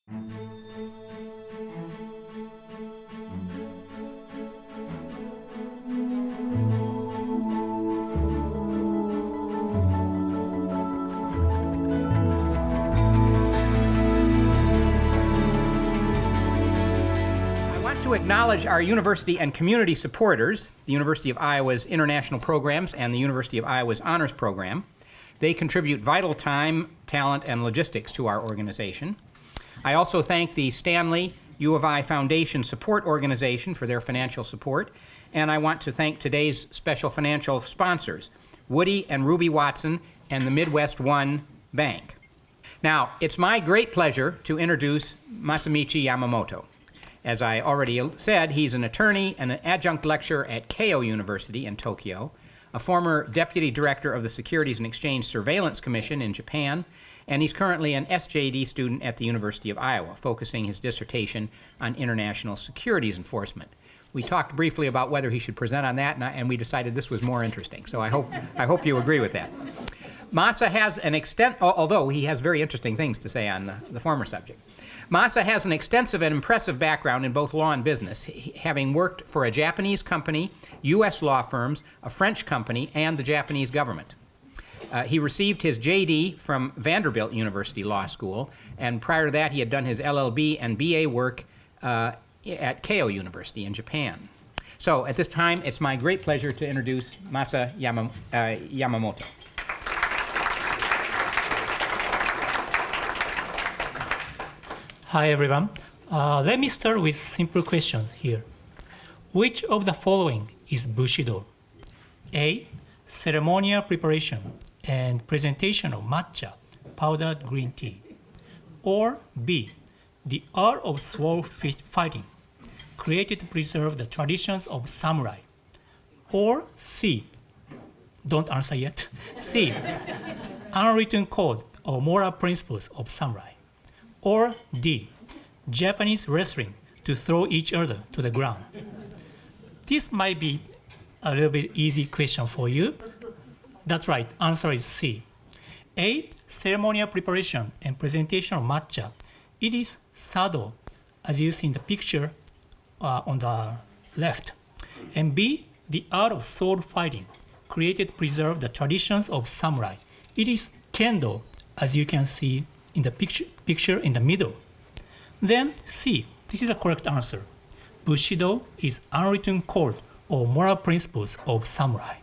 To acknowledge our university and community supporters, the University of Iowa's International Programs and the University of Iowa's Honors Program. They contribute vital time, talent, and logistics to our organization. I also thank the Stanley U of I Foundation Support Organization for their financial support, and I want to thank today's special financial sponsors, Woody and Ruby Watson and the Midwest One Bank. Now, it's my great pleasure to introduce Masamichi Yamamoto. As I already said, he's an attorney and an adjunct lecturer at Keio University in Tokyo, a former deputy director of the Securities and Exchange Surveillance Commission in Japan, and he's currently an S.J.D. student at the University of Iowa, focusing his dissertation on international securities enforcement. We talked briefly about whether he should present on that, and we decided this was more interesting, so I hope you agree with that. Masa has although he has very interesting things to say on the former subject. Masa has an extensive and impressive background in both law and business, having worked for a Japanese company, U.S. law firms, a French company, and the Japanese government. He received his J.D. from Vanderbilt University Law School, and prior to that he had done his LL.B. and B.A. work at Keio University in Japan. So at this time, it's my great pleasure to introduce Masa Yamamoto. Hi, everyone. Let me start with simple questions here. Which of the following is Bushido? A. Ceremonial preparation and presentation of matcha, powdered green tea. Or B. The art of sword fighting, created to preserve the traditions of samurai. Or C. Don't answer yet. C. Unwritten code or moral principles of samurai. Or D. Japanese wrestling to throw each other to the ground. This might be a little bit easy question for you. That's right, answer is C. A. Ceremonial preparation and presentation of matcha. It is sado, as you see in the picture on the left. And B. The art of sword fighting, created to preserve the traditions of samurai. It is kendo, as you can see in the picture in the middle. Then C, this is the correct answer. Bushido is unwritten code or moral principles of samurai.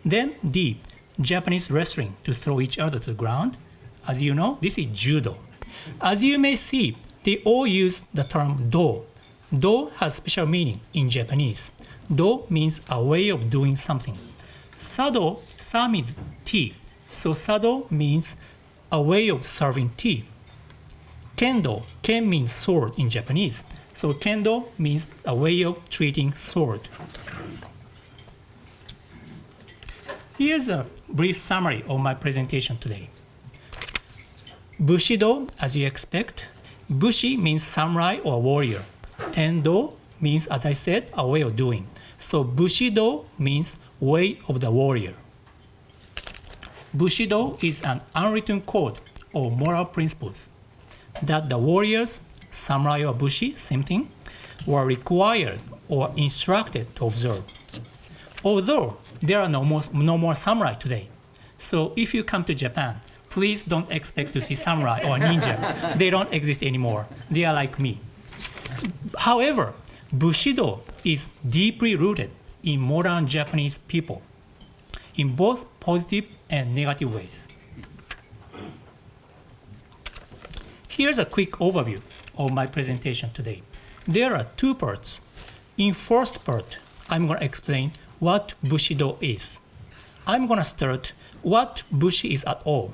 Then D, Japanese wrestling to throw each other to the ground. As you know, this is judo. As you may see, they all use the term do. Do has special meaning in Japanese. Do means a way of doing something. Sado, sa means tea. So sado means a way of serving tea. Kendo, ken means sword in Japanese. So kendo means a way of treating sword. Here's a brief summary of my presentation today. Bushido, as you expect. Bushi means samurai or warrior. And do means, as I said, a way of doing. So Bushido means way of the warrior. Bushido is an unwritten code or moral principles that the warriors, samurai or bushi, same thing, were required or instructed to observe. Although there are no more samurai today, so if you come to Japan, please don't expect to see samurai or ninja. They don't exist anymore. They are like me. However, Bushido is deeply rooted in modern Japanese people in both positive and negative ways. Here's a quick overview of my presentation today. There are two parts. In first part, I'm going to explain what Bushido is. I'm going to start what Bushi is at all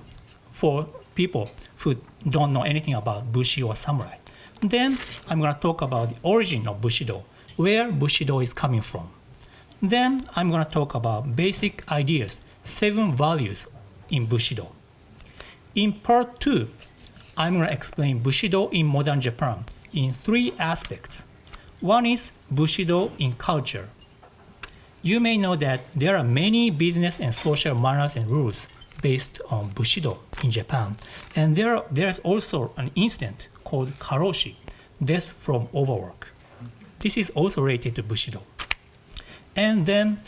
for people who don't know anything about Bushi or samurai. Then I'm going to talk about the origin of Bushido, where Bushido is coming from. Then I'm going to talk about basic ideas, 7 values in Bushido. In part 2, I'm going to explain Bushido in modern Japan in 3 aspects. One is Bushido in culture. You may know that there are many business and social manners and rules based on Bushido in Japan. And there's also an incident called karoshi, death from overwork. This is also related to Bushido. And then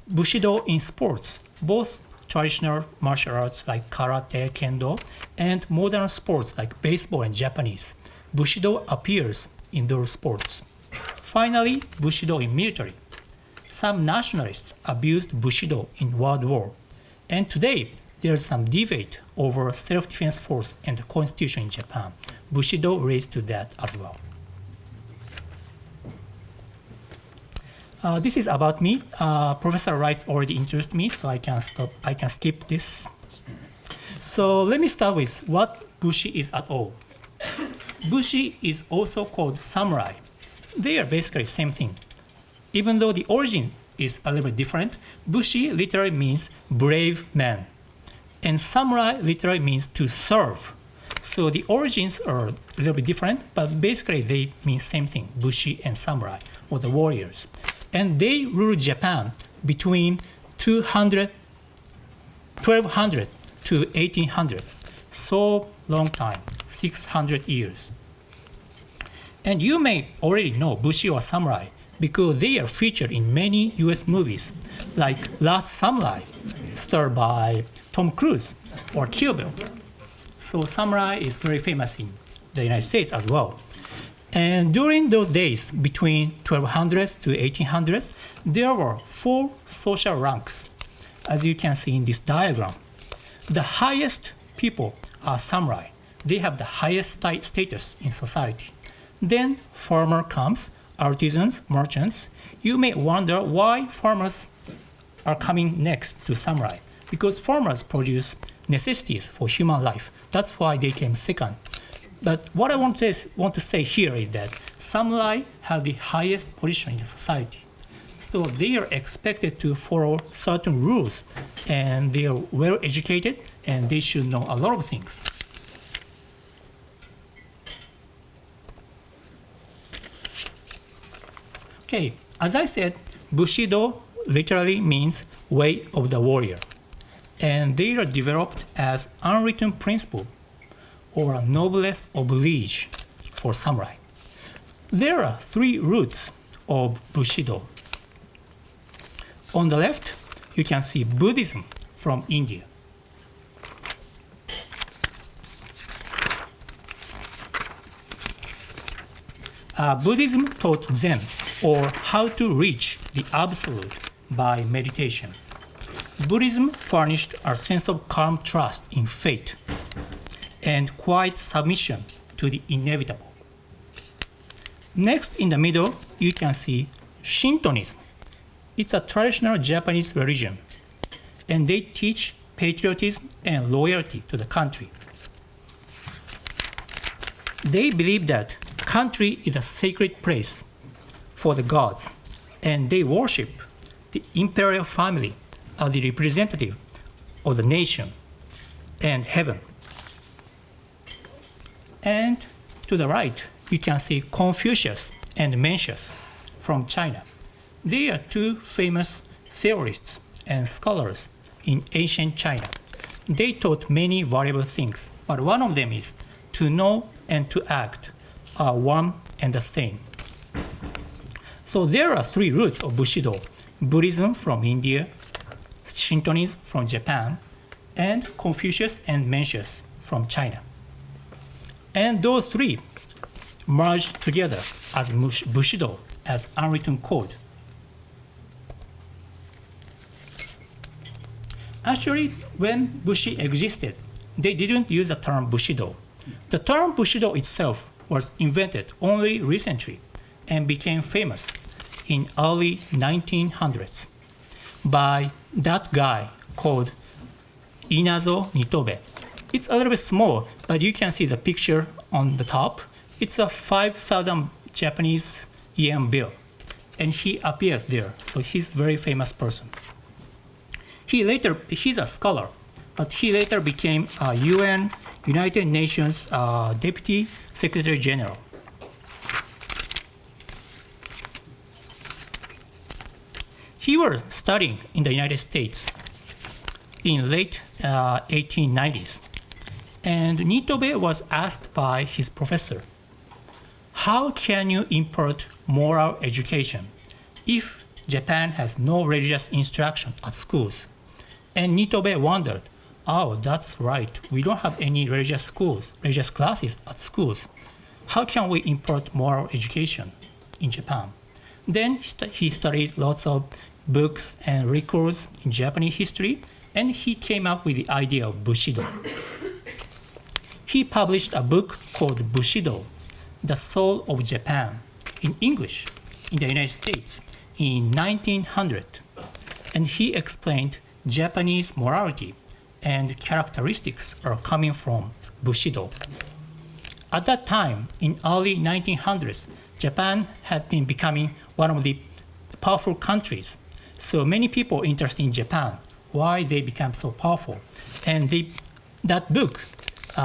Bushido in sports, both traditional martial arts like karate, kendo, and modern sports like baseball and Japanese. Bushido appears in those sports. Finally, Bushido in military. Some nationalists abused Bushido in World War. And today, there's some debate over self-defense force and the constitution in Japan. Bushido relates to that as well. This is about me. Professor Wright already introduced me, so I can skip this. So let me start with what Bushi is at all. Bushi is also called samurai. They are basically the same thing. Even though the origin is a little bit different, Bushi literally means brave man. And samurai literally means to serve. So the origins are a little bit different, but basically they mean same thing, Bushi and samurai, or the warriors. And they ruled Japan between 1200 to 1800. So long time, 600 years. And you may already know Bushi or samurai because they are featured in many US movies, like Last Samurai, starred by Tom Cruise, or Kill Bill. So samurai is very famous in the United States as well. And during those days, between 1200s to 1800s, there were 4 social ranks, as you can see in this diagram. The highest people are samurai. They have the highest status in society. Then farmer comes, artisans, merchants. You may wonder why farmers are coming next to samurai. Because farmers produce necessities for human life. That's why they came second. But what I want to say here is that samurai have the highest position in the society. So they are expected to follow certain rules, and they are well educated, and they should know a lot of things. Okay, as I said, Bushido literally means way of the warrior. And they are developed as unwritten principle or a noblesse oblige for samurai. There are 3 roots of Bushido. On the left, you can see Buddhism from India. Buddhism taught Zen, or how to reach the absolute by meditation. Buddhism furnished a sense of calm trust in fate and quiet submission to the inevitable. Next, in the middle, you can see Shintoism. It's a traditional Japanese religion, and they teach patriotism and loyalty to the country. They believe that country is a sacred place for the gods, and they worship the imperial family as the representative of the nation and heaven. And to the right, you can see Confucius and Mencius from China. They are 2 famous theorists and scholars in ancient China. They taught many valuable things, but one of them is to know and to act are one and the same. So there are 3 roots of Bushido: Buddhism from India, Shintoism from Japan, and Confucius and Mencius from China. And those 3 merged together as Bushido, as unwritten code. Actually, when Bushi existed, they didn't use the term Bushido. The term Bushido itself was invented only recently and became famous in early 1900s by that guy called Inazo Nitobe. It's a little bit small, but you can see the picture on the top. It's a 5,000 Japanese yen bill, and he appeared there, so he's a very famous person. He's a scholar, but he later became a UN, United Nations Deputy Secretary General. He was studying in the United States in late 1890s, and Nitobe was asked by his professor how can you impart moral education if Japan has no religious instruction at schools? And Nitobe wondered, oh, that's right, we don't have any religious classes at schools. How can we impart moral education in Japan? Then he studied lots of books and records in Japanese history, and he came up with the idea of Bushido. He published a book called Bushido, The Soul of Japan, in English in the United States in 1900. And he explained Japanese morality and characteristics are coming from Bushido. At that time, in early 1900s, Japan had been becoming one of the powerful countries. So many people interested in Japan, why they became so powerful. And that book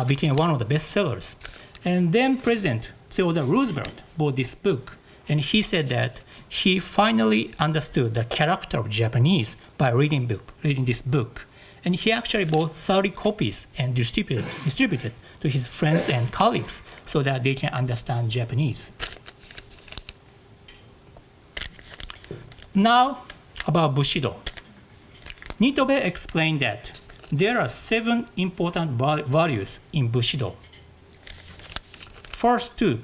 became one of the bestsellers. And then President Theodore Roosevelt bought this book, and he said that he finally understood the character of Japanese by reading this book. And he actually bought 30 copies and distributed to his friends and colleagues so that they can understand Japanese. Now, about Bushido. Nitobe explained that there are 7 important values in Bushido. First 2,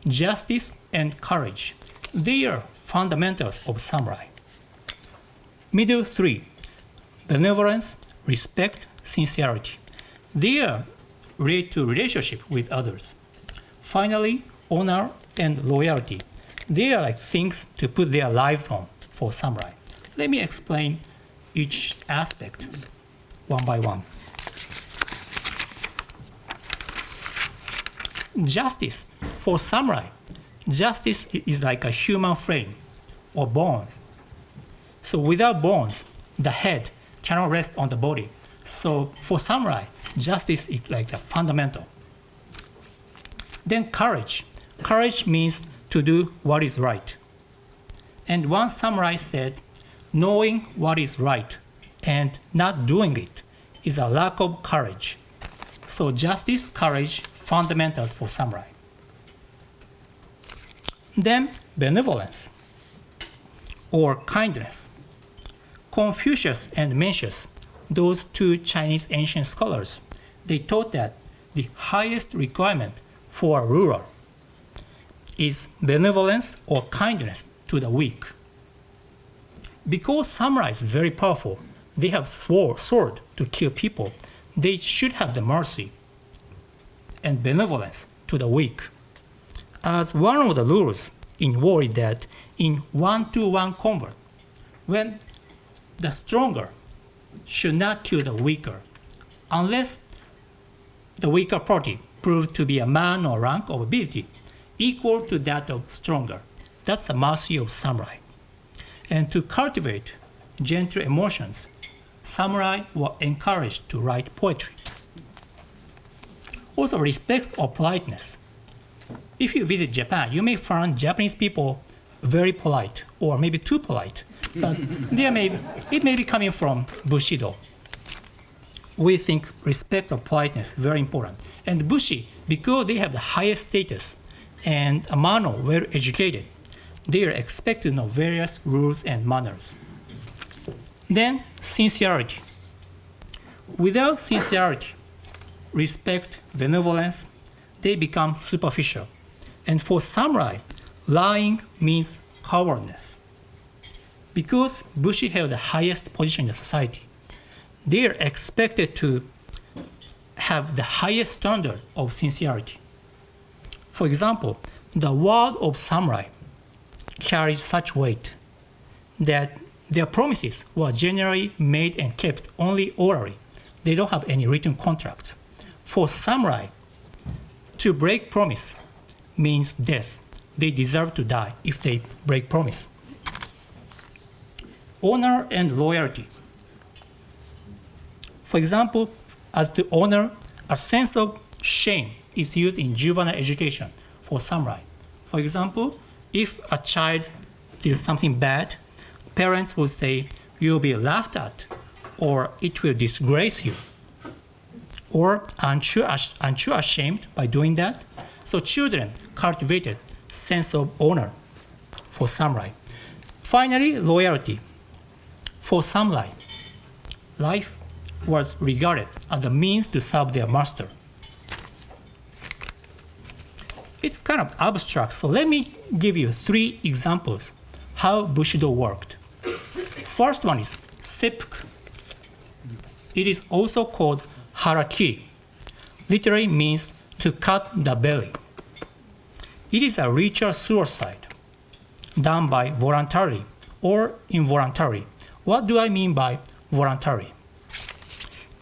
justice and courage. They are fundamentals of samurai. Middle 3, benevolence, respect, sincerity. They are related to relationship with others. Finally, honor and loyalty. They are like things to put their lives on for samurai. Let me explain each aspect one by one. Justice. For samurai, justice is like a human frame or bones. So without bones, the head cannot rest on the body. So for samurai, justice is like a fundamental. Then courage. Courage means to do what is right. And one samurai said, knowing what is right and not doing it is a lack of courage. So justice, courage, fundamentals for samurai. Then benevolence or kindness. Confucius and Mencius, those 2 Chinese ancient scholars, they taught that the highest requirement for a ruler is benevolence or kindness to the weak. Because samurai is very powerful, they have sword to kill people, they should have the mercy and benevolence to the weak. As one of the rules in war is that in 1-to-1 combat, when the stronger should not kill the weaker, unless the weaker party proved to be a man or rank or ability equal to that of stronger. That's the mercy of samurai. And to cultivate gentle emotions, samurai were encouraged to write poetry. Also, respect or politeness. If you visit Japan, you may find Japanese people very polite, or maybe too polite, but it may be coming from Bushido. We think respect or politeness is very important. And Bushi, because they have the highest status and amano, well educated, they are expected to know various rules and manners. Then, sincerity. Without sincerity, respect, benevolence, they become superficial. And for samurai, lying means cowardness. Because Bushi held the highest position in the society, they are expected to have the highest standard of sincerity. For example, the word of samurai carries such weight that their promises were generally made and kept only orally. They don't have any written contracts. For samurai, to break promise means death. They deserve to die if they break promise. Honor and loyalty. For example, as to honor, a sense of shame is used in juvenile education for samurai. For example, if a child did something bad, parents will say, you'll be laughed at, or it will disgrace you. Or aren't you ashamed by doing that? So children cultivated sense of honor for samurai. Finally, loyalty. For samurai, life was regarded as a means to serve their master. It's kind of abstract, so let me give you 3 examples how Bushido worked. First one is seppuku. It is also called harakiri. Literally means to cut the belly. It is a ritual suicide done by voluntarily or involuntarily. What do I mean by voluntary?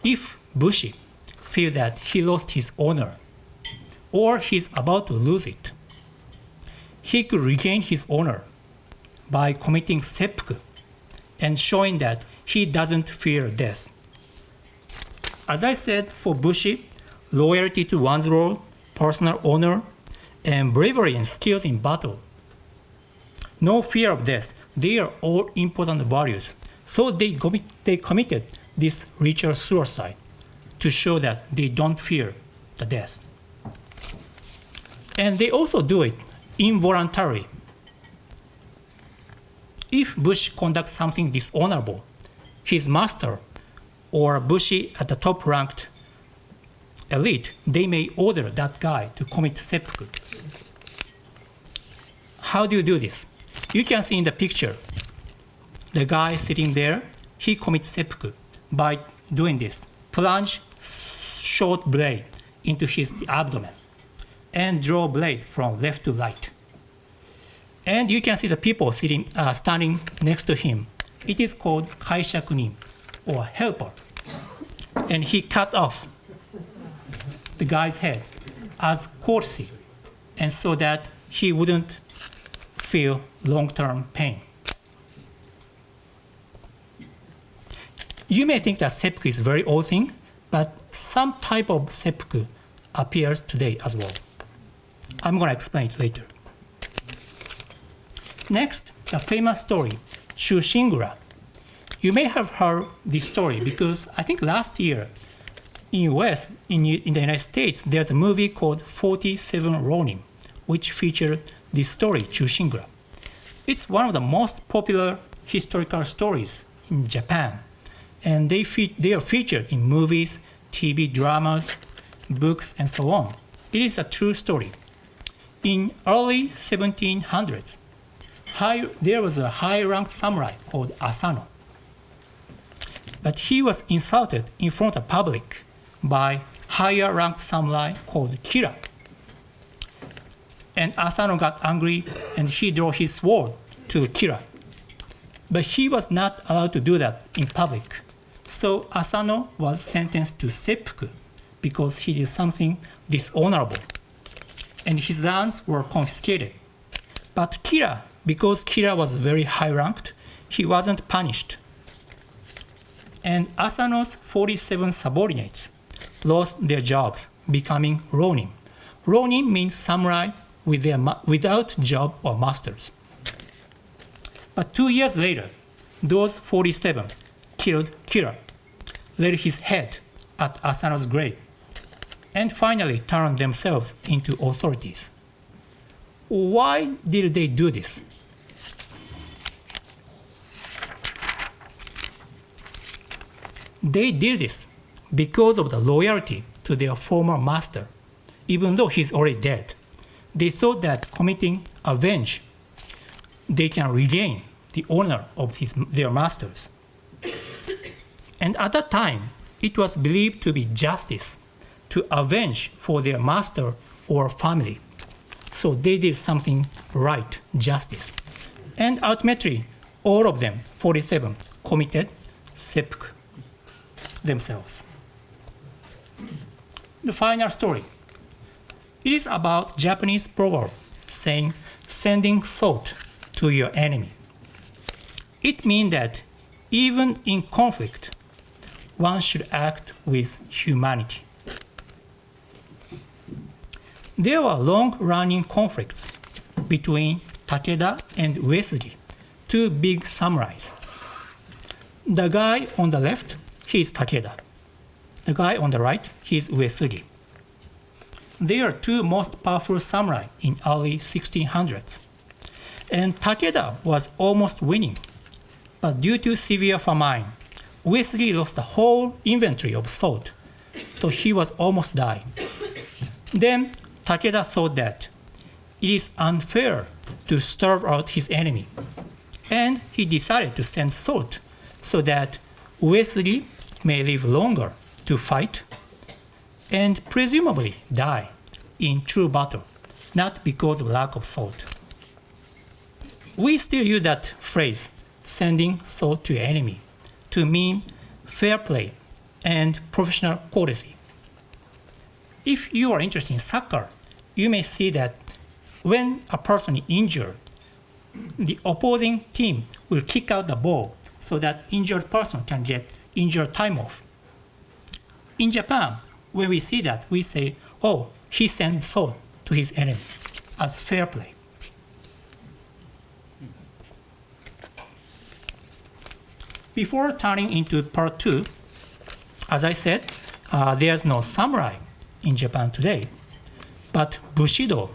If Bushi feels that he lost his honor or he's about to lose it, he could regain his honor by committing seppuku and showing that he doesn't fear death. As I said, for Bushi, loyalty to one's role, personal honor, and bravery and skills in battle. No fear of death, they are all important values. So they committed this ritual suicide to show that they don't fear the death. And they also do it involuntarily. If Bushi conducts something dishonorable, his master or Bushi at the top ranked elite, they may order that guy to commit seppuku. How do you do this? You can see in the picture, the guy sitting there, he commits seppuku by doing this. Plunge short blade into his abdomen and draw blade from left to right. And you can see the people standing next to him. It is called kaishakunin, or helper. And he cut off the guy's head as courtesy, and so that he wouldn't feel long-term pain. You may think that seppuku is a very old thing, but some type of seppuku appears today as well. I'm going to explain it later. Next, the famous story, Shushingura. You may have heard this story because I think last year in the United States, there's a movie called 47 Ronin, which featured this story, Shushingura. It's one of the most popular historical stories in Japan, and they are featured in movies, TV dramas, books, and so on. It is a true story. In early 1700s, there was a high-ranked samurai called Asano. But he was insulted in front of public by higher-ranked samurai called Kira. And Asano got angry and he drew his sword to Kira. But he was not allowed to do that in public. So Asano was sentenced to seppuku because he did something dishonorable. And his lands were confiscated. But Kira, because Kira was very high-ranked, he wasn't punished. And Asano's 47 subordinates lost their jobs, becoming ronin. Ronin means samurai without job or masters. But 2 years later, those 47 killed Kira, laid his head at Asano's grave, and finally turned themselves into authorities. Why did they do this? They did this because of the loyalty to their former master, even though he's already dead. They thought that committing revenge, they can regain the honor of their masters. And at that time, it was believed to be justice to avenge for their master or family. So they did something right, justice. And ultimately, all of them, 47, committed seppuku themselves. The final story. It is about Japanese proverb saying, sending salt to your enemy. It means that even in conflict, one should act with humanity. There were long-running conflicts between Takeda and Uesugi, two big samurais. The guy on the left, he is Takeda. The guy on the right, he is Uesugi. they are two most powerful samurai in early 1600s. And Takeda was almost winning. But due to severe famine, Uesiri lost the whole inventory of salt, so he was almost dying. Then Takeda thought that it is unfair to starve out his enemy, and he decided to send salt so that Uesiri may live longer to fight and presumably die in true battle, not because of lack of salt. We still use that phrase, sending salt to your enemy, to mean fair play and professional courtesy. If you are interested in soccer, you may see that when a person is injured, the opposing team will kick out the ball so that injured person can get injured time off. In Japan, when we see that, we say, oh, he sent salt to his enemy as fair play. Before turning into part 2, as I said, there's no samurai in Japan today, but Bushido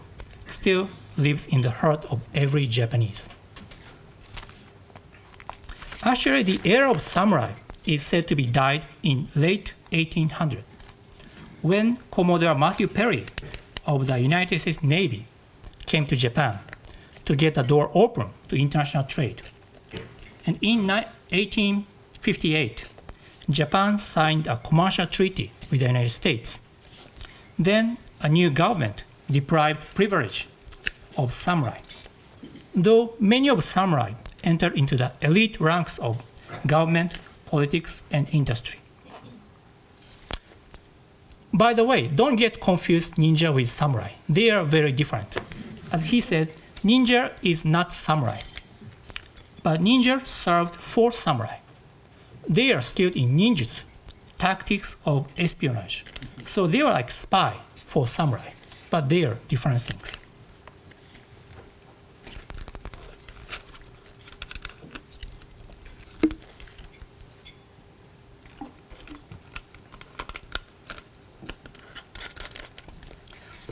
still lives in the heart of every Japanese. Actually, the era of samurai is said to be died in late 1800, when Commodore Matthew Perry of the United States Navy came to Japan to get the door open to international trade. And in 1858, Japan signed a commercial treaty with the United States. Then a new government deprived privilege of samurai, though many of samurai entered into the elite ranks of government, politics, and industry. By the way, don't get confused ninja with samurai. They are very different. As he said, ninja is not samurai, but ninja served for samurai. They are skilled in ninjutsu, tactics of espionage. So they are like spy for samurai, but they are different things.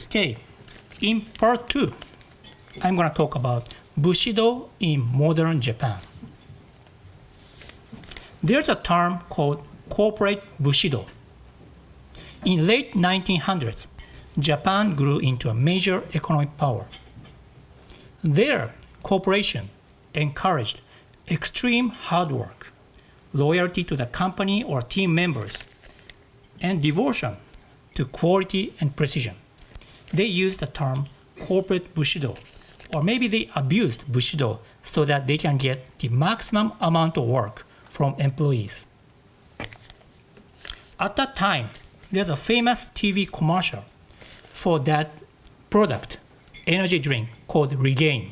Okay, in part 2, I'm going to talk about Bushido in modern Japan. There's a term called corporate Bushido. In late 1900s, Japan grew into a major economic power. Their corporation encouraged extreme hard work, loyalty to the company or team members, and devotion to quality and precision. They used the term corporate Bushido, or maybe they abused Bushido so that they can get the maximum amount of work from employees. At that time, there's a famous TV commercial for that product, energy drink called Regain.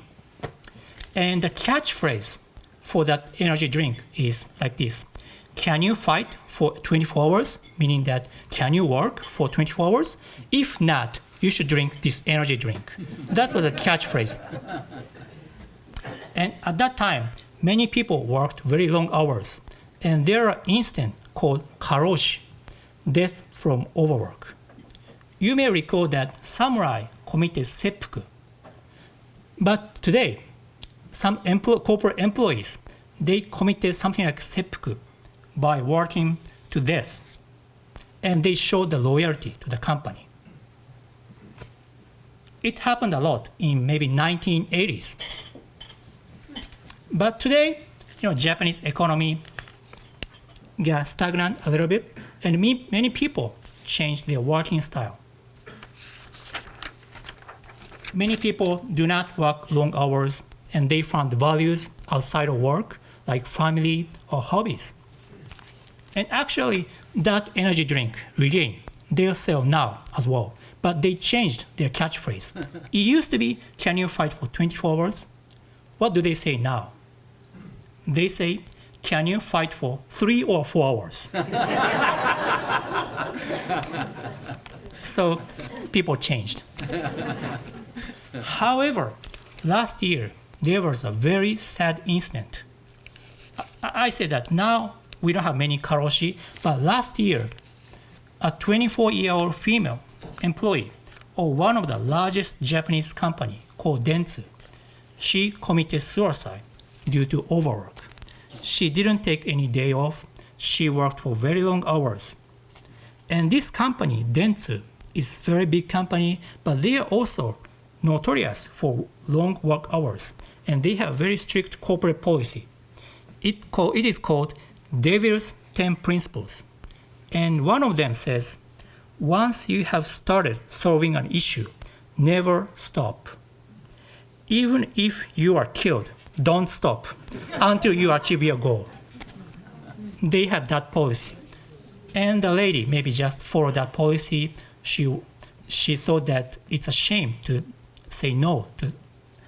And the catchphrase for that energy drink is like this: can you fight for 24 hours? Meaning that, can you work for 24 hours? If not, you should drink this energy drink. That was a catchphrase. And at that time, many people worked very long hours. And there are incidents called karoshi, death from overwork. You may recall that samurai committed seppuku. But today, some corporate employees, they committed something like seppuku by working to death. And they showed the loyalty to the company. It happened a lot in maybe 1980s. But today, Japanese economy got stagnant a little bit, and many people changed their working style. Many people do not work long hours, and they found values outside of work, like family or hobbies. And actually, that energy drink, Regain, they'll sell now as well. But they changed their catchphrase. It used to be, can you fight for 24 hours? What do they say now? They say, can you fight for 3 or 4 hours? So people changed. However, last year, there was a very sad incident. I say that now we don't have many karoshi, but last year, a 24-year-old female employee of one of the largest Japanese company called Dentsu. She committed suicide due to overwork. She didn't take any day off. She worked for very long hours. And this company, Dentsu, is very big company, but they are also notorious for long work hours. And they have very strict corporate policy. It is called Devil's 10 Principles. And one of them says, once you have started solving an issue, never stop. Even if you are killed, don't stop until you achieve your goal. They have that policy. And the lady maybe just followed that policy. She thought that it's a shame to say no to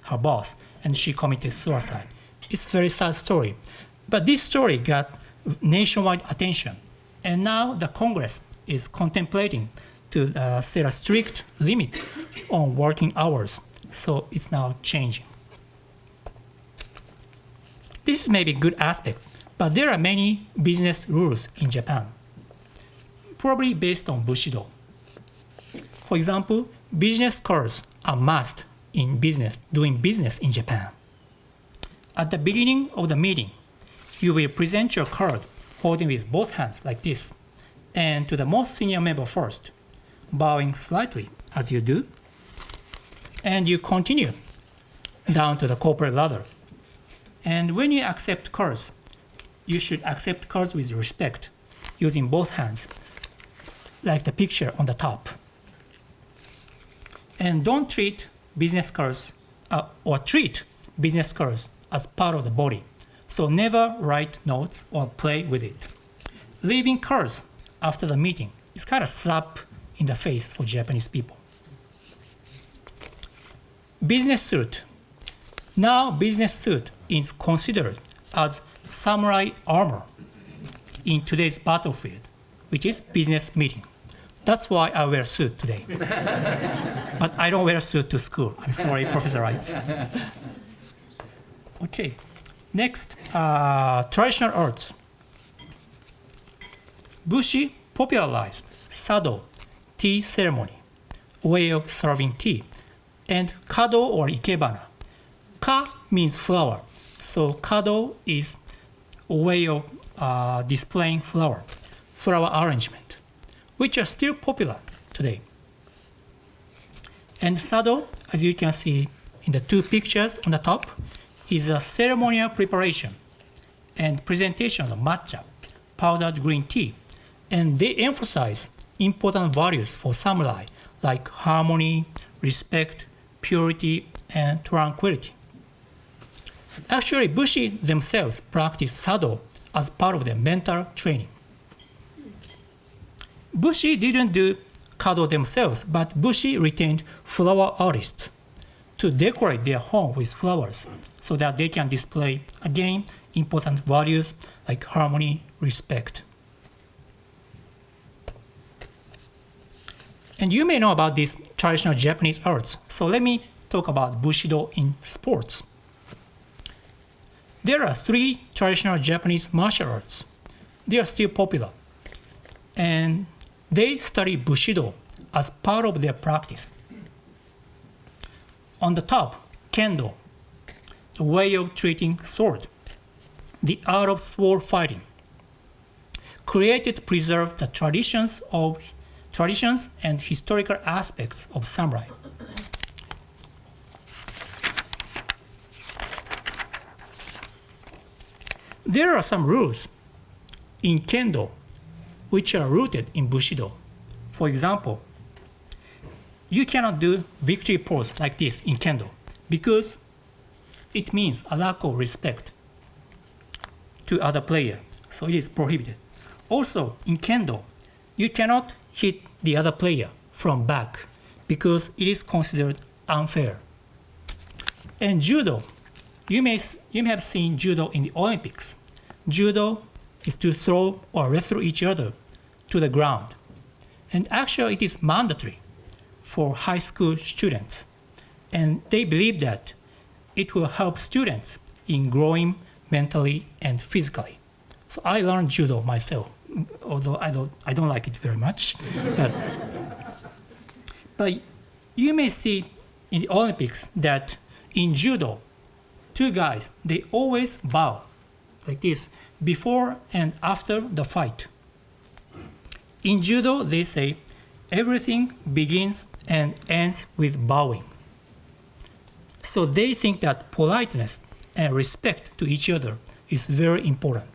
her boss, and she committed suicide. It's a very sad story. But this story got nationwide attention. And now the Congress is contemplating to set a strict limit on working hours. So it's now changing. This may be a good aspect, but there are many business rules in Japan, probably based on Bushido. For example, business cards are must in doing business in Japan. At the beginning of the meeting, you will present your card holding with both hands like this, and to the most senior member first, bowing slightly as you do, and you continue down to the corporate ladder. And when you accept cards, you should accept cards with respect, using both hands, like the picture on the top. And don't treat business cards as part of the body. So never write notes or play with it. Leaving cards after the meeting is kind of slap in the face for Japanese people. Business suit. Now business suit is considered as samurai armor in today's battlefield, which is business meeting. That's why I wear suit today. But I don't wear a suit to school. I'm sorry, Professor writes. Okay, next, traditional arts. Bushi popularized sado, tea ceremony, way of serving tea, and kado or ikebana. Ka means flower, so kado is a way of displaying flower arrangement, which are still popular today. And sado, as you can see in the two pictures on the top, is a ceremonial preparation and presentation of matcha, powdered green tea, and they emphasize important values for samurai like harmony, respect, purity, and tranquility. Actually, Bushi themselves practice sado as part of their mental training. Bushi didn't do kado themselves, but Bushi retained flower artists to decorate their home with flowers so that they can display, again, important values like harmony, respect. And you may know about these traditional Japanese arts, so let me talk about Bushido in sports. There are 3 traditional Japanese martial arts. They are still popular. And they study Bushido as part of their practice. On the top, kendo, the way of treating sword, the art of sword fighting, created to preserve the traditions and historical aspects of samurai. There are some rules in kendo which are rooted in Bushido. For example, you cannot do victory pose like this in kendo because it means a lack of respect to other player, so it is prohibited. Also, in kendo, you cannot hit the other player from back because it is considered unfair. And judo, you may have seen judo in the Olympics. Judo is to throw or wrestle each other to the ground. And actually it is mandatory for high school students. And they believe that it will help students in growing mentally and physically. So I learned judo myself, although I don't like it very much. But you may see in the Olympics that in judo, two guys, they always bow like this before and after the fight. In judo, they say everything begins and ends with bowing. So they think that politeness and respect to each other is very important.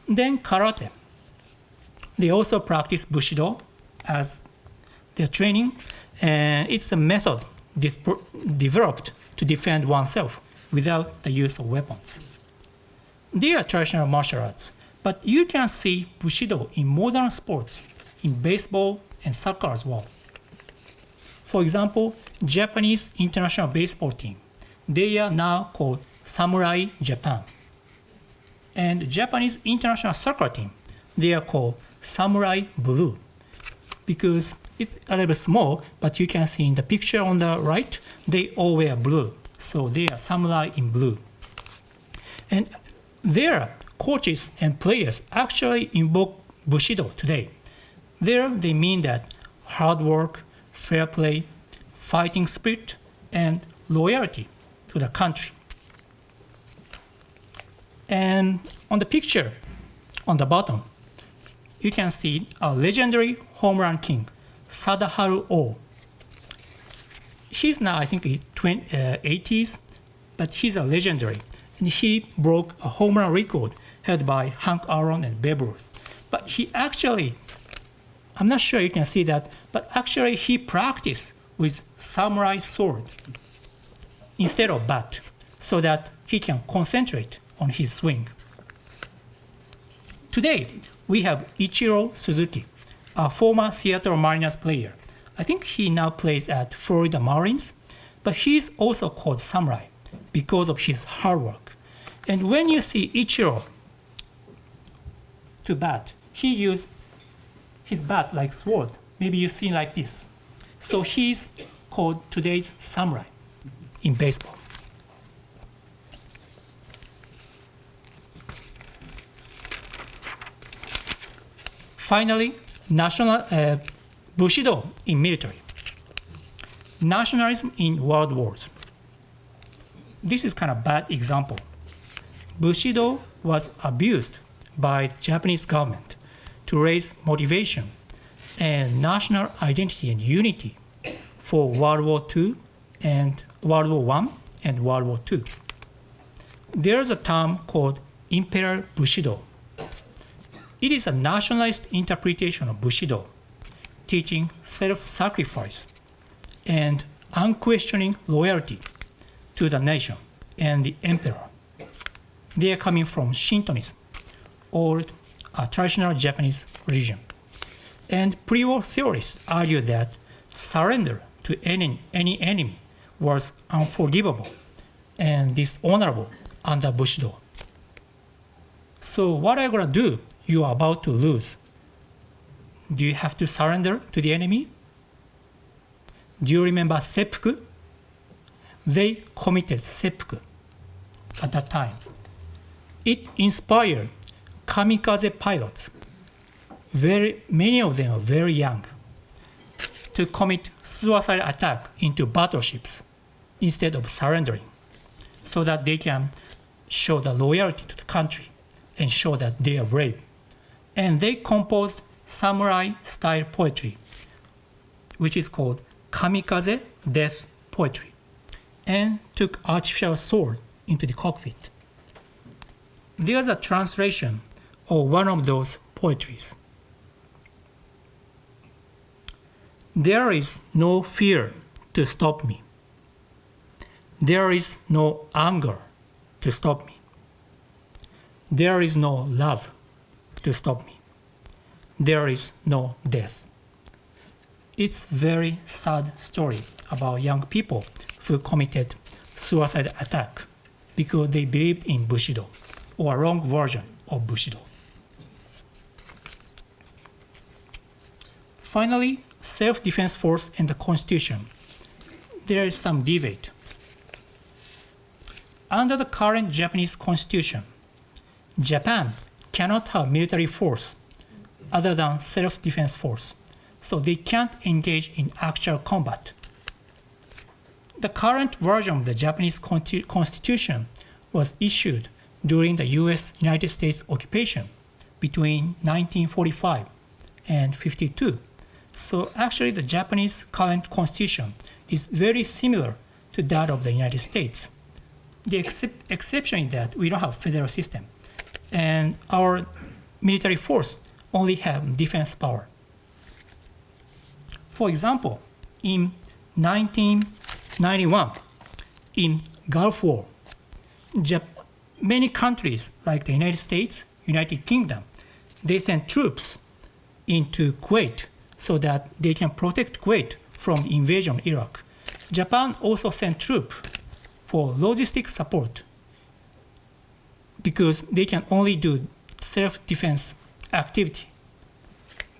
Then karate. They also practice Bushido as their training, and it's a method developed to defend oneself without the use of weapons. They are traditional martial arts, but you can see Bushido in modern sports, in baseball and soccer as well. For example, Japanese international baseball team, they are now called Samurai Japan. And Japanese international soccer team, they are called Samurai Blue, because it's a little bit small, but you can see in the picture on the right, they all wear blue. So they are samurai in blue. And their coaches and players actually invoke Bushido today. There they mean that hard work, fair play, fighting spirit, and loyalty to the country. And on the picture on the bottom, you can see a legendary home run king, Sadaharu Oh. He's now, I think, in 80s, but he's a legendary. And he broke a home run record held by Hank Aaron and Babe Ruth. But he actually, I'm not sure you can see that, but actually he practiced with samurai sword instead of bat, so that he can concentrate on his swing. Today, we have Ichiro Suzuki, a former Seattle Mariners player. I think he now plays at Florida Marlins, but he's also called samurai because of his hard work. And when you see Ichiro to bat, he used his bat like sword. Maybe you see like this. So he's called today's samurai in baseball. Finally, Bushido in military. Nationalism in world wars. This is kind of a bad example. Bushido was abused by the Japanese government to raise motivation and national identity and unity for World War II and World War I and World War II. There's a term called Imperial Bushido. It is a nationalist interpretation of Bushido, teaching self-sacrifice and unquestioning loyalty to the nation and the emperor. They are coming from Shintoism, or a traditional Japanese religion. And pre-war theorists argue that surrender to any enemy was unforgivable and dishonorable under Bushido. So what are you going to do? You are about to lose. Do you have to surrender to the enemy? Do you remember seppuku? They committed seppuku at that time. It inspired kamikaze pilots, many of them are very young, to commit suicide attack into battleships instead of surrendering, so that they can show the loyalty to the country and show that they are brave. And they composed samurai-style poetry, which is called kamikaze death poetry, and took artificial sword into the cockpit. There's a translation of one of those poetries. There is no fear to stop me. There is no anger to stop me. There is no love to stop me. There is no death. It's a very sad story about young people who committed suicide attack because they believed in Bushido, or a wrong version of Bushido. Finally, self-defense force and the constitution. There is some debate. Under the current Japanese constitution, Japan cannot have military force other than self-defense force. so they can't engage in actual combat. The current version of the Japanese Constitution was issued during the United States occupation between 1945 and 52. So actually the Japanese current constitution is very similar to that of the United States. The exception is that we don't have a federal system, and our military force only have defense power. For example, in 1991, in Gulf War, many countries like the United States, United Kingdom, they sent troops into Kuwait so that they can protect Kuwait from the invasion of Iraq. Japan also sent troops for logistic support because they can only do self-defense activity.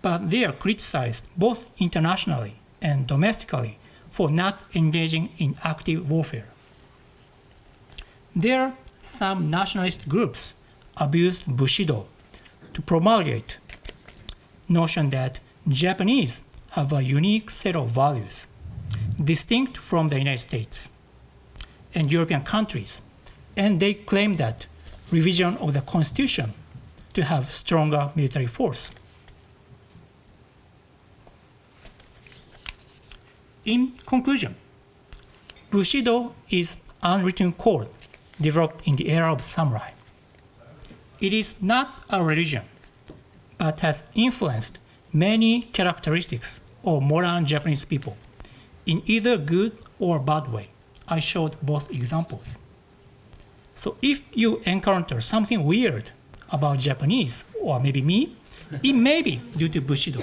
But they are criticized both internationally and domestically for not engaging in active warfare. There, some nationalist groups abused Bushido to promulgate notion that Japanese have a unique set of values, distinct from the United States and European countries, and they claim that revision of the Constitution to have stronger military force. In conclusion, Bushido is unwritten code developed in the era of samurai. It is not a religion, but has influenced many characteristics of modern Japanese people in either good or bad way. I showed both examples. So if you encounter something weird about Japanese, or maybe me, it may be due to Bushido.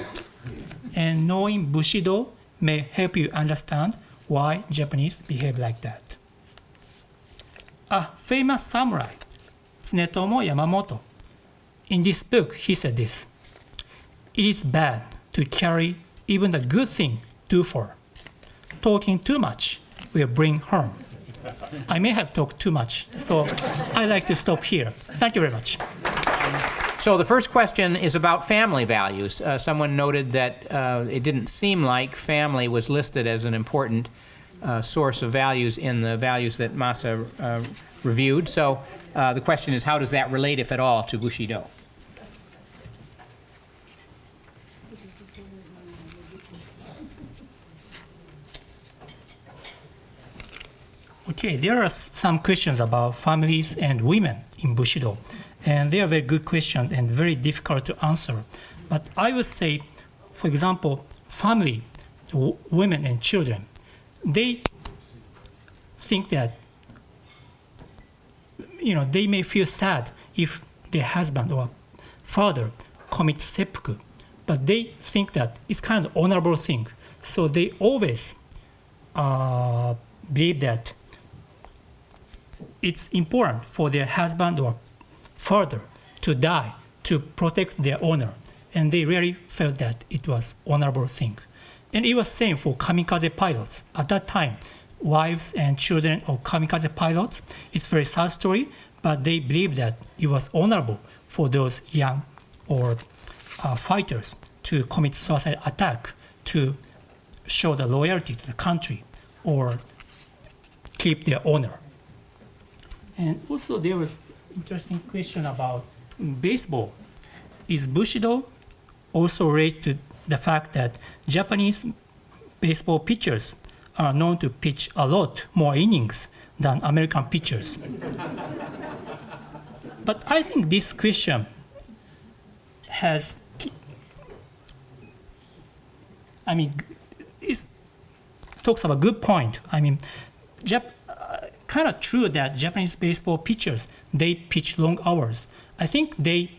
And knowing Bushido may help you understand why Japanese behave like that. A famous samurai, Tsunetomo Yamamoto, in this book he said this: "It is bad to carry even the good thing too far. Talking too much will bring harm." I may have talked too much, so I like to stop here. Thank you very much. So the first question is about family values. Someone noted that it didn't seem like family was listed as an important source of values in the values that Masa reviewed. So the question is, how does that relate, if at all, to Bushido? Okay, there are some questions about families and women in Bushido, and they are very good questions and very difficult to answer. But I would say, for example, family, women and children, they think that, they may feel sad if their husband or father commits seppuku, but they think that it's kind of honorable thing. So they always believe that it's important for their husband or father to die to protect their honor. And they really felt that it was honorable thing. And it was same for kamikaze pilots. At that time, wives and children of kamikaze pilots, it's a very sad story, but they believed that it was honorable for those young or fighters to commit suicide attack to show the loyalty to the country or keep their honor. And also there was interesting question about baseball. Is Bushido also related to the fact that Japanese baseball pitchers are known to pitch a lot more innings than American pitchers? But I think this question talks about a good point. Kind of true that Japanese baseball pitchers, they pitch long hours. I think they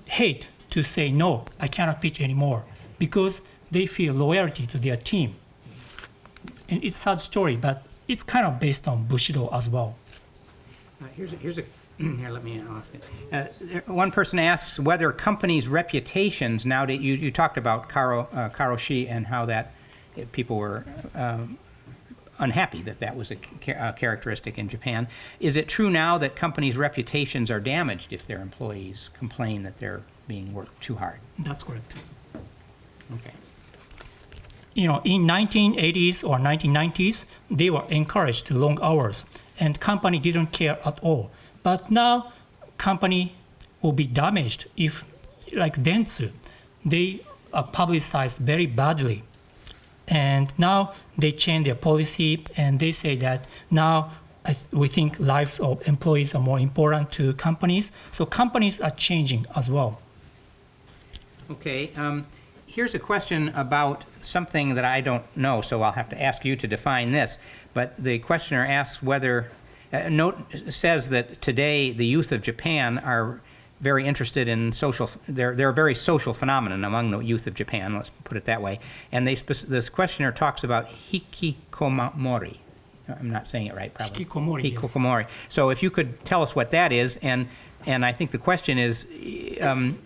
hate to say, no, I cannot pitch anymore, because they feel loyalty to their team. And it's a sad story, but it's kind of based on Bushido as well. Here, let me ask it. One person asks whether companies' reputations, now that you talked about karoshi and how that people were unhappy that was a characteristic in Japan. Is it true now that companies' reputations are damaged if their employees complain that they're being worked too hard? That's correct. Okay. in 1980s or 1990s, they were encouraged to long hours, and company didn't care at all. But now, company will be damaged if, like Dentsu, they are publicized very badly. And now they change their policy, and they say that now we think lives of employees are more important to companies. So companies are changing as well. Okay. Here's a question about something that I don't know, so I'll have to ask you to define this. But the questioner asks whether, says that today the youth of Japan are very interested in they're a very social phenomenon among the youth of Japan, let's put it that way. And this questioner talks about hikikomori. I'm not saying it right, probably. Hikikomori. Hikikomori. Yes. So if you could tell us what that is, and I think the question is,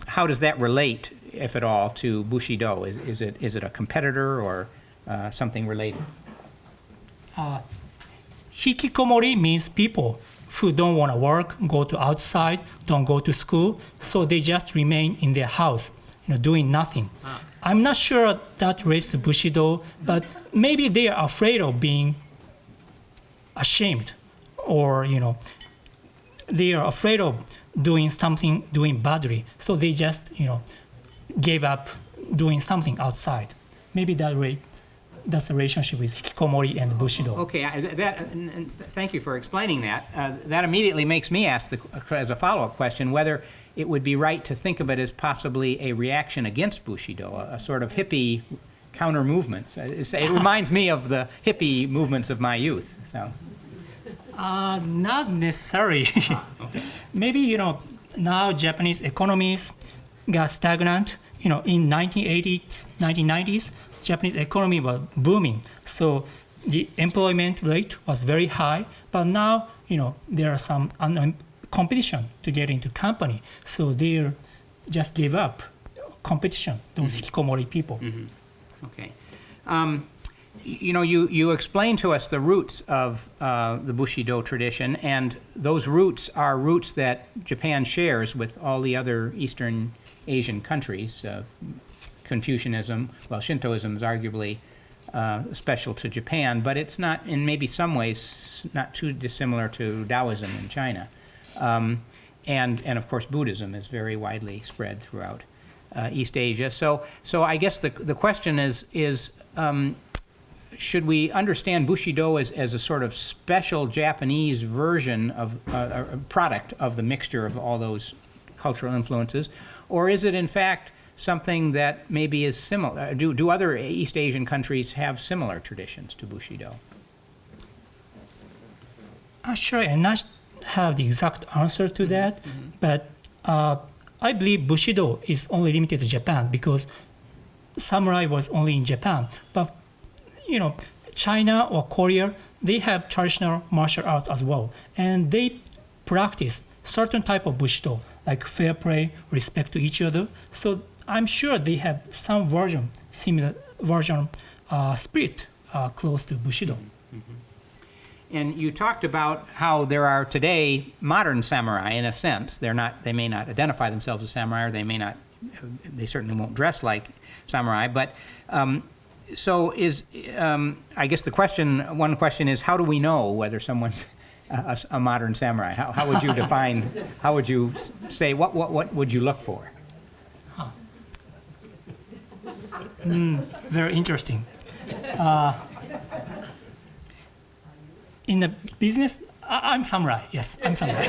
how does that relate, if at all, to Bushido? Is it a competitor or something related? Hikikomori means people who don't want to work, go to outside, don't go to school, so they just remain in their house, doing nothing. I'm not sure that relates to Bushido, but maybe they are afraid of being ashamed, or they are afraid of doing badly, so they just gave up doing something outside. Maybe that's a relationship with hikikomori and Bushido. Okay, and thank you for explaining that. That immediately makes me ask, as a follow-up question, whether it would be right to think of it as possibly a reaction against Bushido, a sort of hippie counter movements. It reminds me of the hippie movements of my youth. So. Not necessarily. Okay. Maybe now Japanese economies got stagnant. In 1980s, 1990s, Japanese economy was booming, so the employment rate was very high. But now, there are some competition to get into company, so they just gave up competition. Those hikikomori people. Mm-hmm. Okay. You explained to us the roots of the Bushido tradition, and those roots are roots that Japan shares with all the other Eastern Asian countries. Confucianism, Shintoism is arguably special to Japan, but it's not, in maybe some ways, not too dissimilar to Taoism in China. And of course, Buddhism is very widely spread throughout East Asia. So I guess the question is should we understand Bushido as a sort of special Japanese version of a product of the mixture of all those cultural influences, or is it in fact something that maybe is similar? Do other East Asian countries have similar traditions to Bushido? Actually, I not have the exact answer to that, but I believe Bushido is only limited to Japan because samurai was only in Japan. But China or Korea, they have traditional martial arts as well, and they practice certain type of Bushido, like fair play, respect to each other. So I'm sure they have some similar version, spirit close to Bushido. Mm-hmm. And you talked about how there are today modern samurai, in a sense. They may not identify themselves as samurai, or they certainly won't dress like samurai. But so I guess one question is, how do we know whether someone's a modern samurai? How would you define? How would you say? What would you look for? Very interesting. In the business, I'm samurai. Yes, I'm samurai.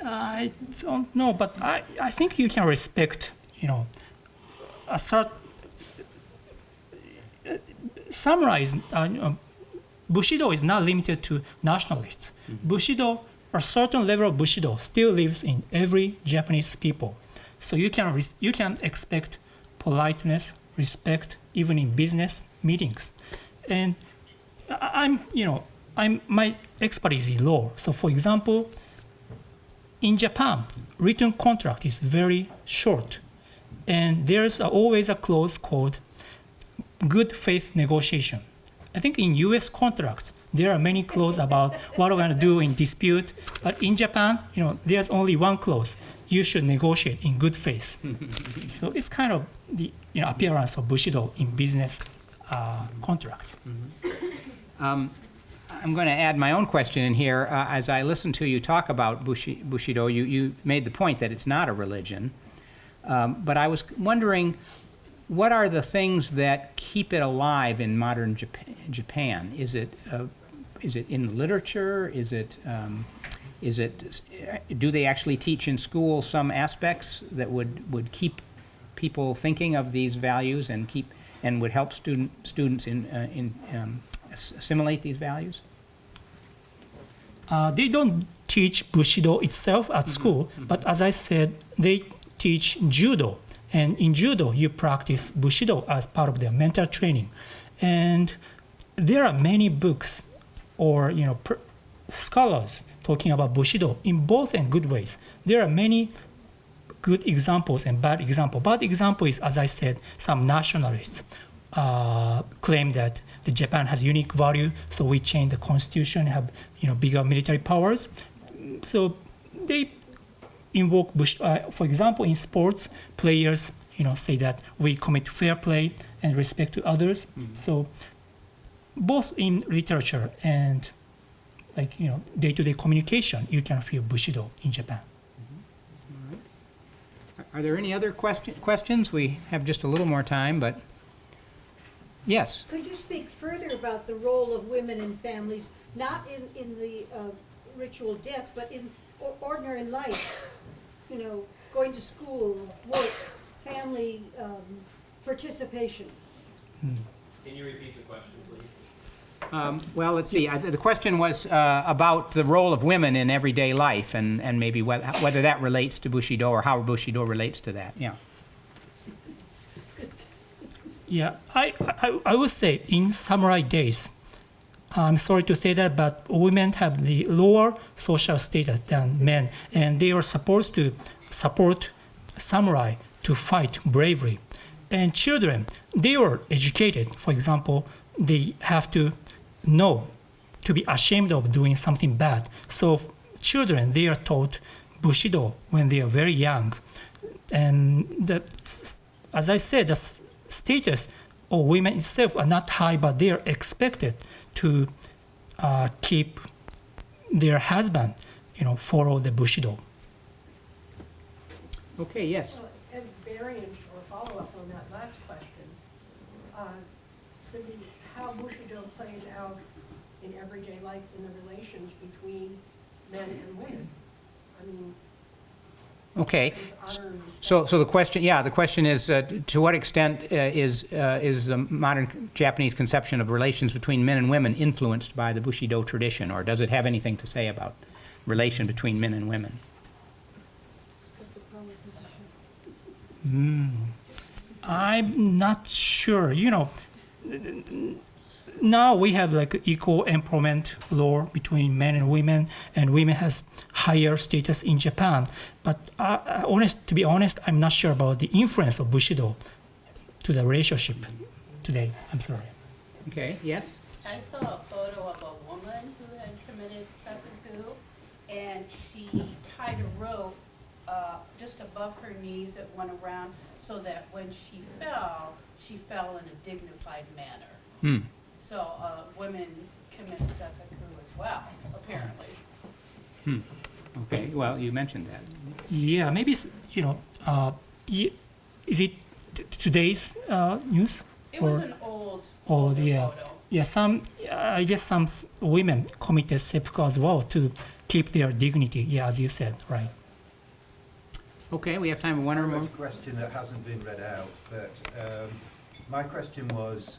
I don't know, but I think you can respect, a certain samurai is. Bushido is not limited to nationalists. Bushido, a certain level of Bushido, still lives in every Japanese people. So you can expect politeness, respect, even in business meetings. And my expertise is law. So for example, in Japan, written contract is very short, and there's always a clause called good faith negotiation. I think in U.S. contracts, there are many clauses about what we're going to do in dispute. But in Japan, there's only one clause. you should negotiate in good faith. So it's kind of the appearance of Bushido in business contracts. I'm going to add my own question in here. As I listened to you talk about Bushido, you made the point that it's not a religion. But I was wondering, what are the things that keep it alive in modern Japan? Is it in the literature? Do they actually teach in school some aspects that would keep people thinking of these values and would help students assimilate these values? They don't teach Bushido itself at school, but as I said, they teach judo. And in judo, you practice Bushido as part of their mental training. And there are many books or scholars talking about Bushido in both and good ways. There are many good examples and bad examples. Bad example is, as I said, some nationalists claim that the Japan has unique value, so we change the constitution, have bigger military powers. So they invoke for example, in sports, players say that we commit fair play and respect to others. So both in literature and day-to-day communication, you can feel Bushido in Japan. All right. Are there any other questions? We have just a little more time, but yes. Could you speak further about the role of women in families, not in the ritual death, but in ordinary life? Going to school, work, family participation. Can you repeat the question, please? Well, let's see. The question was about the role of women in everyday life, and maybe whether that relates to Bushido or how Bushido relates to that. Yeah. Yeah, I would say in samurai days, I'm sorry to say that, but women have the lower social status than men, and they are supposed to support samurai to fight bravely. And children, they are educated. For example, they have to know to be ashamed of doing something bad. So children, they are taught Bushido when they are very young. And as I said, the status of women itself are not high, but they are expected to keep their husband, follow the Bushido. Okay, yes. So, as variant or follow-up on that last question, how Bushido plays out in everyday life in the relations between men and women. I mean, Okay. there's honor and respect. So the question is, to what extent is the modern Japanese conception of relations between men and women influenced by the Bushido tradition, or does it have anything to say about relation between men and women? I'm not sure. Now we have equal employment law between men and women has higher status in Japan. But to be honest, I'm not sure about the influence of Bushido to the relationship today. I'm sorry. Okay, yes? I saw a photo of a woman who had committed seppuku, and she tied a rope just above her knees that went around so that when she fell in a dignified manner. So women commit seppuku as well, apparently. Okay, well, you mentioned that. Yeah, maybe is it today's news? It was an old Yeah. photo. Yeah, I guess some women committed seppuku as well to keep their dignity. Yeah, as you said, right. Okay, we have time for one or I more. wrote a question that hasn't been read out, but my question was,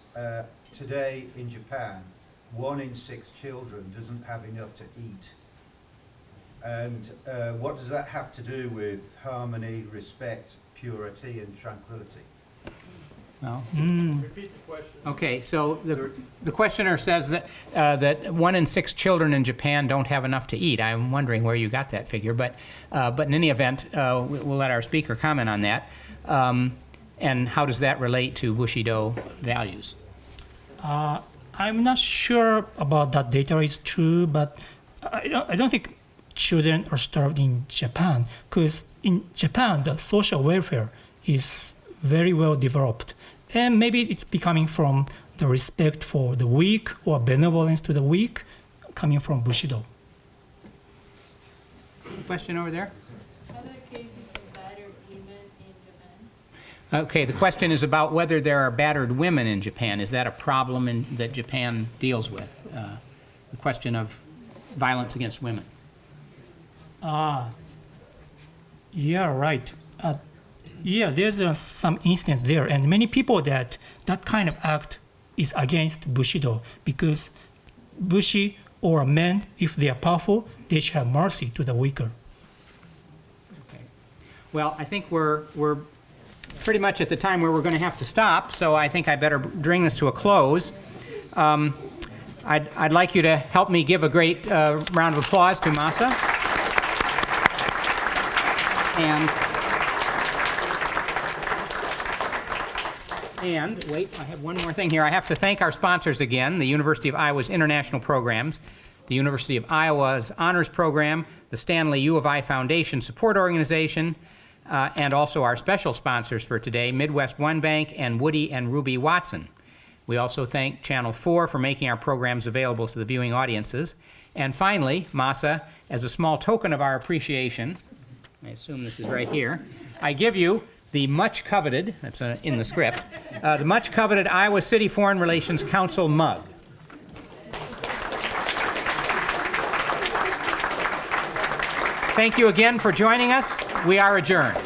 today in Japan, 1 in 6 children doesn't have enough to eat. And what does that have to do with harmony, respect, purity, and tranquility? No? Repeat the question. Okay, so the questioner says that 1 in 6 children in Japan don't have enough to eat. I'm wondering where you got that figure, but in any event, we'll let our speaker comment on that. And how does that relate to Bushido values? I'm not sure about that data is true, but I don't think children are starved in Japan, because in Japan the social welfare is very well developed, and maybe it's becoming from the respect for the weak or benevolence to the weak, coming from Bushido. Question over there? Are there cases of battered women in Japan? Okay, the question is about whether there are battered women in Japan. Is that a problem that Japan deals with? The question of violence against women. Yeah, right. Yeah, there's some instance there, and many people that kind of act is against Bushido, because Bushi or men, if they are powerful, they should have mercy to the weaker. Okay. Well, I think we're pretty much at the time where we're going to have to stop, so I think I better bring this to a close. I'd like you to help me give a great round of applause to Masa. And wait, I have one more thing here. I have to thank our sponsors again, the University of Iowa's International Programs, the University of Iowa's Honors Program, the Stanley U of I Foundation Support Organization, and also our special sponsors for today, Midwest One Bank and Woody and Ruby Watson. We also thank Channel 4 for making our programs available to the viewing audiences. And finally, Masa, as a small token of our appreciation, I assume this is right here, I give you the much coveted, that's in the script, the much coveted Iowa City Foreign Relations Council mug. Thank you again for joining us. We are adjourned.